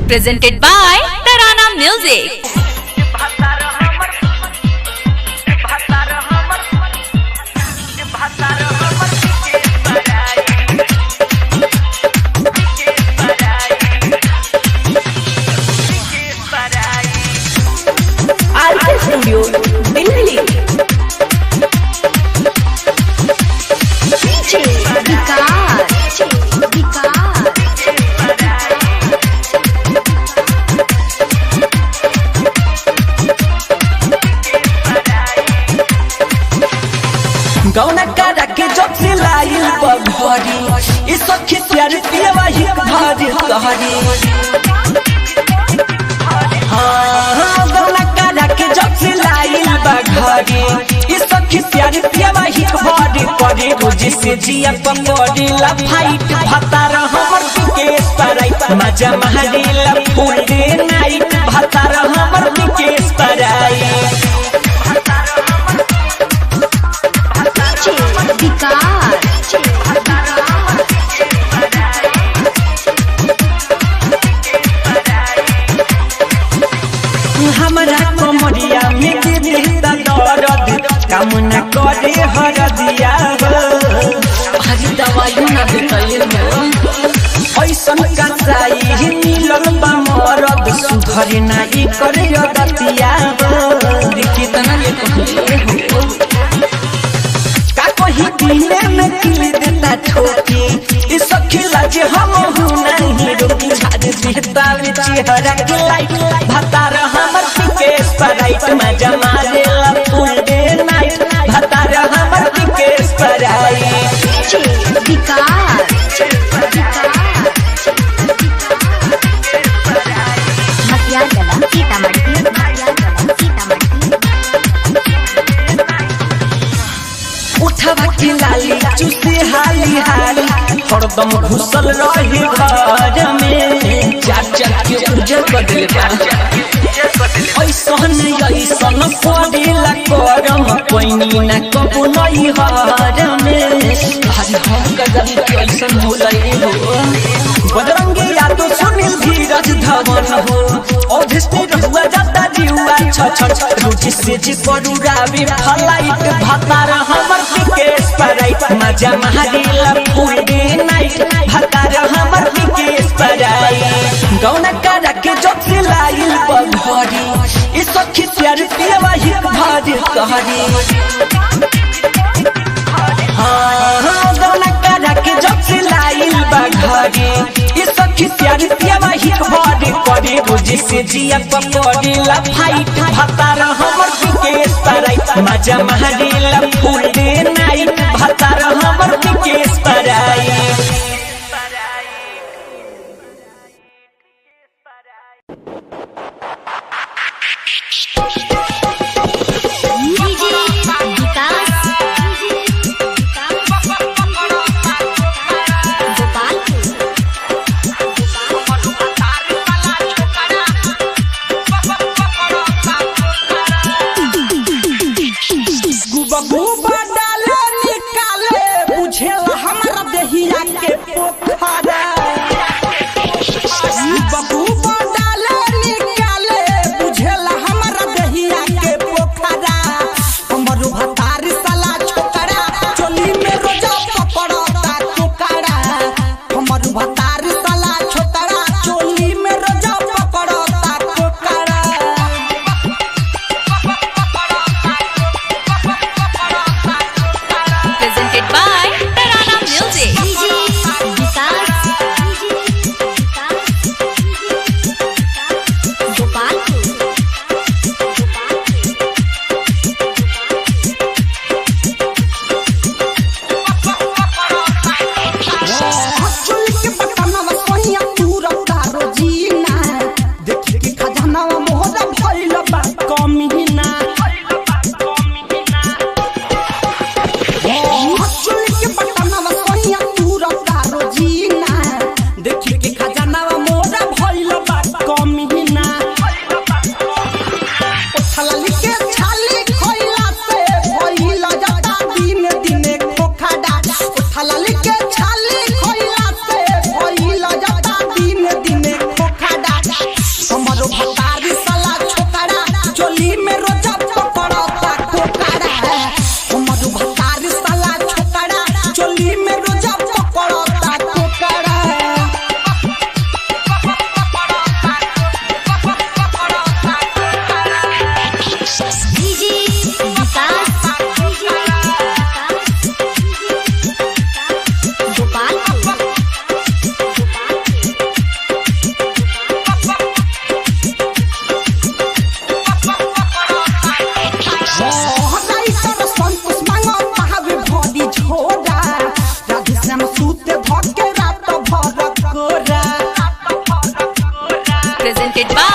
presented by Tarana Music. Studio Delhi DJ गौना करा के जब से लाइल बघरी इस सखी प्यार पियवा ही भारी कहरी हाँ गौना करा के जब से लाइल बघरी इस सखी प्यार पियवा ही भारी करे रोज से जिया पमोरी ला फाइट भतार हमर के स्पराइट मजा महरी ला फुल डे नाइट भतार हमर के स्पराइट हमारा कमरिया में देता दर्द कामना करे हर दिया हरी दवाई ना देतले ऐसन कसाई मिलल बा मरद सुधरे ना ई करे दतिया कितना ले कहले का कही दिने में किल देता ठोकी ई सखी लाजे हम हूं नहीं रोकी झाड़ देता चेहरा के लाइट भतार हमर के स्पराइट मजा मारेला फुल डे नाइट भतार हमर के स्पराइट उठवा के लाली चुसे हाली हाली हरदम घुसल रहे घर में चाचा के उजर बदले ऐसन पड़ेला करम पैनी न कबू नहीं हर में हरी हम गजल के ऐसन भूलई हो बजरंगी यादव सुनील धीरज धवन हो औधिष्ठिर हुआ जाता जीवा छ रुचि से जी परुरावे फलाइट भतार हमर के स्पराइट मजा महरीला फुल डे नाइट भतार हमर के स्पराइट गौना करा के जब से लाइल बघरी इस सखी प्यार पियवा ही भारी कहरी हाँ गौना करा के जब से लाइल बघरी इस सखी प्यार पियवा ही भारी करे रोज से जिया पकड़ी ला फाइट भतार हमर के स्पराइट मजा महरीला फुल डे नाइट भतार हमर के स्पराइट गुबा डाले निकाले presented by